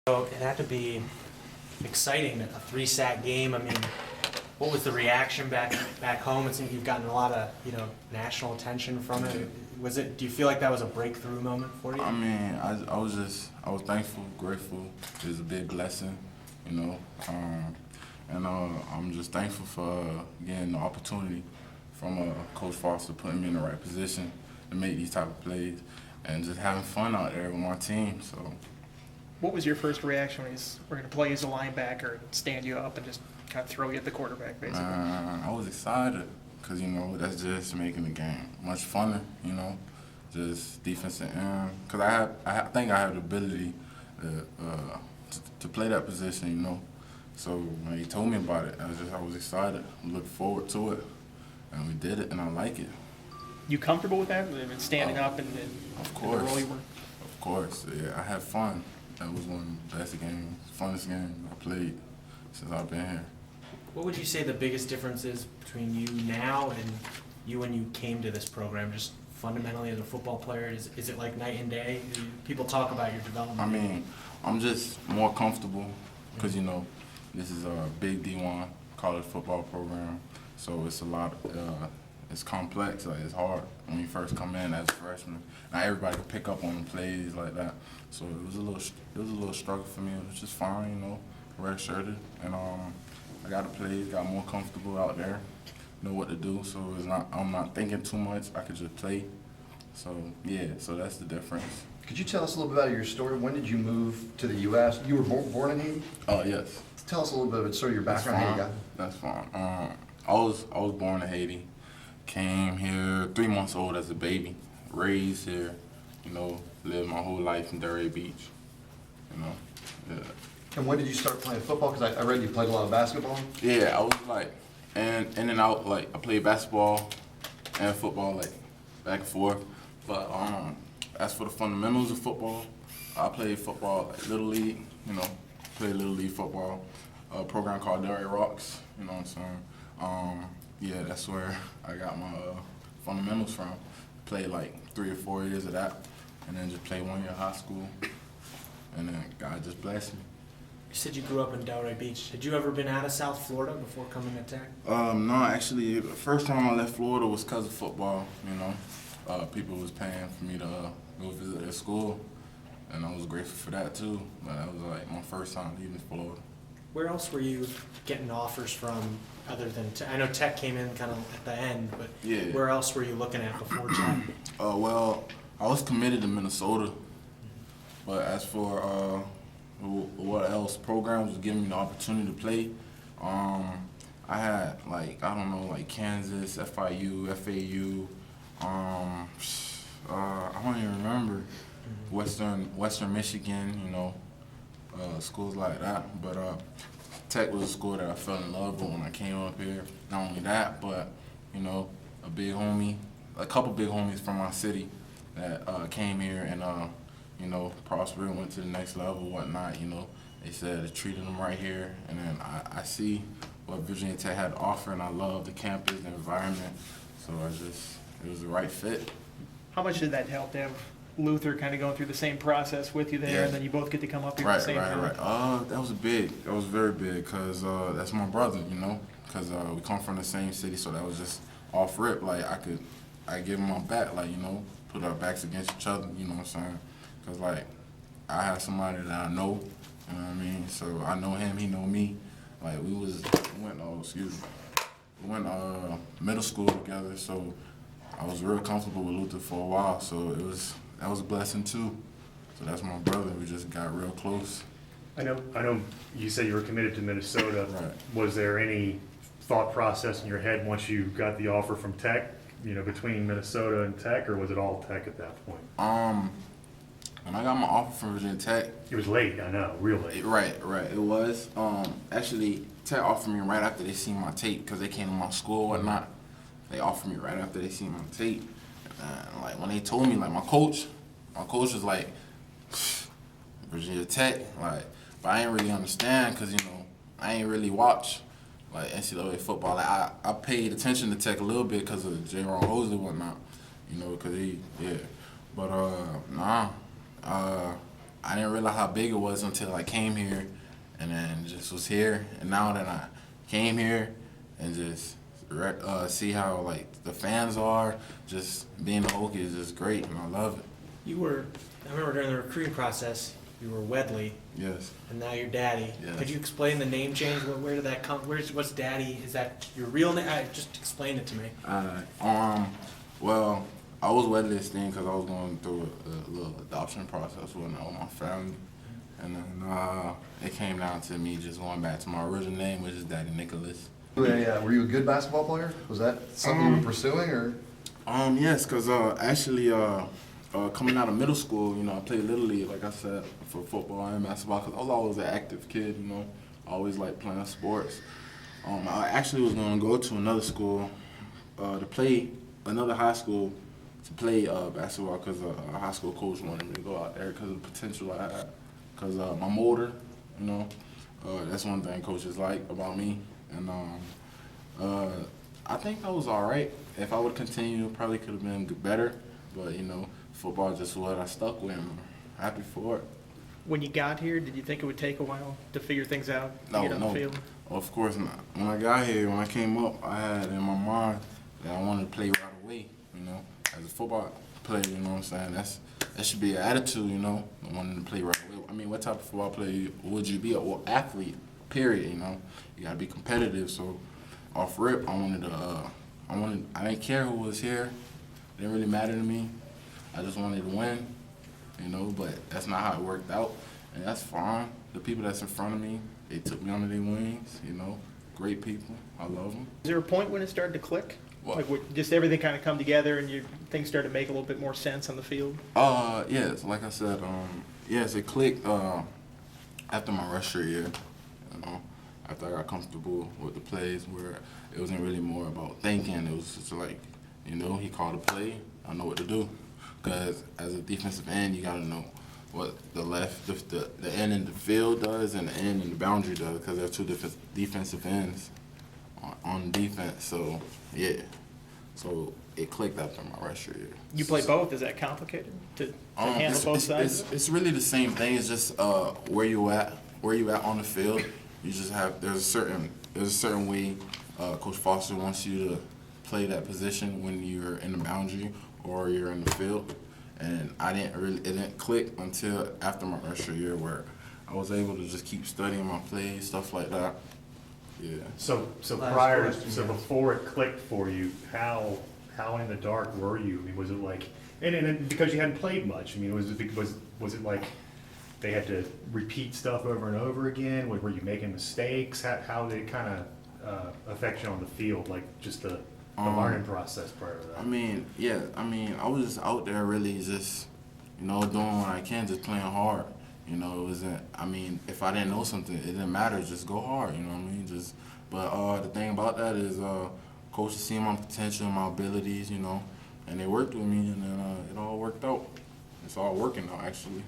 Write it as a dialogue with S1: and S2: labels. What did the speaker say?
S1: So it had to be exciting, a 3-sack game. I mean, what was the reaction back home? It seems you've gotten a lot of national attention from it. Do you feel like that was a breakthrough moment for you?
S2: I mean, I was thankful, grateful. It was a big blessing, and I'm just thankful for getting the opportunity from Coach Foster putting me in the right position to make these type of plays and just having fun out there with my team. So.
S3: What was your first reaction when we're going to play as a linebacker and stand you up and just kind of throw you at the quarterback, basically?
S2: I was excited because, that's just making the game much funner, just defensive end. Because I think I have the ability to play that position, So when he told me about it, I was excited. I looked forward to it, and we did it, and I like it.
S3: You comfortable with that? Standing up and
S2: of course.
S3: the role you were?
S2: Of course, yeah. I had fun. That was one of the best games, funnest games I played since I've been here.
S1: What would you say the biggest difference is between you now and you when you came to this program, just fundamentally as a football player? Is it like night and day? People talk about your development.
S2: I mean, I'm just more comfortable because, this is a big D1 college football program, so it's a lot, it's complex, like it's hard when you first come in as a freshman. Not everybody can pick up on the plays like that, so it was a little struggle for me. It was just fine, redshirted, and I got the plays, got more comfortable out there, know what to do. So I'm not thinking too much. I could just play. So yeah, so that's the difference.
S4: Could you tell us a little bit about your story? When did you move to the U.S.? You were born in Haiti?
S2: Oh yes.
S4: Tell us a little bit about sort of your background. How you got.
S2: That's fine. I was born in Haiti. Came here 3 months old as a baby. Raised here. Lived my whole life in Delray Beach. Yeah.
S4: And when did you start playing football? Because I read you played a lot of basketball.
S2: Yeah, I was like in and out. Like I played basketball and football, like back and forth. But as for the fundamentals of football, I played football like Little League. Played Little League football. A program called Delray Rocks. You know what I'm saying? Yeah, that's where I got my fundamentals from. Played like 3 or 4 years of that, and then just played 1 year of high school, and then God just blessed me.
S1: You said you grew up in Delray Beach. Had you ever been out of South Florida before coming to Tech?
S2: No, actually, the first time I left Florida was because of football. People was paying for me to go visit their school, and I was grateful for that too. But that was like my first time leaving Florida.
S1: Where else were you getting offers from other than Tech? I know Tech came in kind of at the end, but
S2: yeah.
S1: Where else were you looking at before Tech?
S2: Well, I was committed to Minnesota, but as for what else programs was giving me the opportunity to play, I had like Kansas, FIU, FAU, I don't even remember, Western Michigan, schools like that. But Tech was a school that I fell in love with when I came up here. Not only that, but a couple big homies from my city that came here and prospered and went to the next level, whatnot. They said they treated them right here, and then I see what Virginia Tech had to offer, and I love the campus, the environment. So it was the right fit.
S3: How much did that help to have Luther kind of going through the same process with you there, and then you both get to come up here at the same time?
S2: Right. That was big. That was very big because that's my brother, because we come from the same city, so that was just off rip. Like I give him my back, put our backs against each other, you know what I'm saying? Because I have somebody that I know, you know what I mean? So I know him, he know me. Like we went middle school together, so I was real comfortable with Luther for a while, so that was a blessing too. So that's my brother. We just got real close.
S5: I know you said you were committed to Minnesota.
S2: Right.
S5: Was there any thought process in your head once you got the offer from Tech, between Minnesota and Tech, or was it all Tech at that point?
S2: When I got my offer from Virginia Tech,
S5: It was late, I know, real late.
S2: Right. It was. Actually, Tech offered me right after they seen my tape because they came to my school and whatnot. They offered me right after they seen my tape. And when they told me, my coach was like, Virginia Tech, but I ain't really understand because, I ain't really watch NCAA football. I paid attention to Tech a little bit because of J. Ron Hosley and whatnot, because but I didn't really realize how big it was until I came here, and then just was here. And now that I came here, and just see how like the fans are, just being a Hokie is just great, and I love it.
S1: I remember during the recruiting process, you were Wedley,
S2: Yes.
S1: and now you're Daddy.
S2: Yes.
S1: Could you explain the name change? Where did that come? What's Daddy? Is that your real name? Just explain it to me.
S2: Well, I was Wedley's thing because I was going through a little adoption process with my family, and then it came down to me just going back to my original name, which is Dadi Nicolas.
S4: Were you a good basketball player? Was that something you were pursuing, or?
S2: Yes, because actually, coming out of middle school, I played Little League, like I said, for football and basketball, because I was always an active kid, I always liked playing sports. I actually was going to go to another school to play, another high school to play basketball, because a high school coach wanted me to go out there because of the potential I had. Because I'm older, that's one thing coaches like about me. And I think I was all right. If I would continue, it probably could have been better. But, football just what I stuck with. I'm happy for it.
S3: When you got here, did you think it would take a while to figure things out, to get on the field?
S2: Of course not. When I got here, when I came up, I had in my mind that I wanted to play right away, as a football player, you know what I'm saying? That should be an attitude, wanting to play right away. I mean, what type of football player would you be? Well, athlete, period, You got to be competitive. So off rip, I didn't care who was here. It didn't really matter to me. I just wanted to win, but that's not how it worked out. And that's fine. The people that's in front of me, they took me under their wings, great people. I love them.
S3: Is there a point when it started to click?
S2: What?
S3: Like, just everything kind of come together and things started to make a little bit more sense on the field?
S2: Yes, like I said, yes, it clicked after my rusher year, after I got comfortable with the plays where it wasn't really more about thinking. It was just like, he called a play, I know what to do. Because as a defensive end, you got to know what the end in the field does and the end in the boundary does, because there are two different defensive ends on defense. So, yeah. So it clicked after my rusher year.
S3: You play both? Is that complicated to handle both sides?
S2: It's really the same thing. It's just where you at on the field. You just there's a certain way Coach Foster wants you to play that position when you're in the boundary or you're in the field. And it didn't click until after my rusher year, where I was able to just keep studying my plays, stuff like that. Yeah.
S5: So before it clicked for you, how in the dark were you? I mean, was it like, and because you hadn't played much, I mean, was it like they had to repeat stuff over and over again? Were you making mistakes? How did it kind of affect you on the field, like just the learning process prior to that?
S2: I was just out there really just, doing what I can, just playing hard. It wasn't, if I didn't know something, it didn't matter, just go hard, But the thing about that is coaches see my potential and my abilities, and they worked with me, and then it all worked out. It's all working now, actually.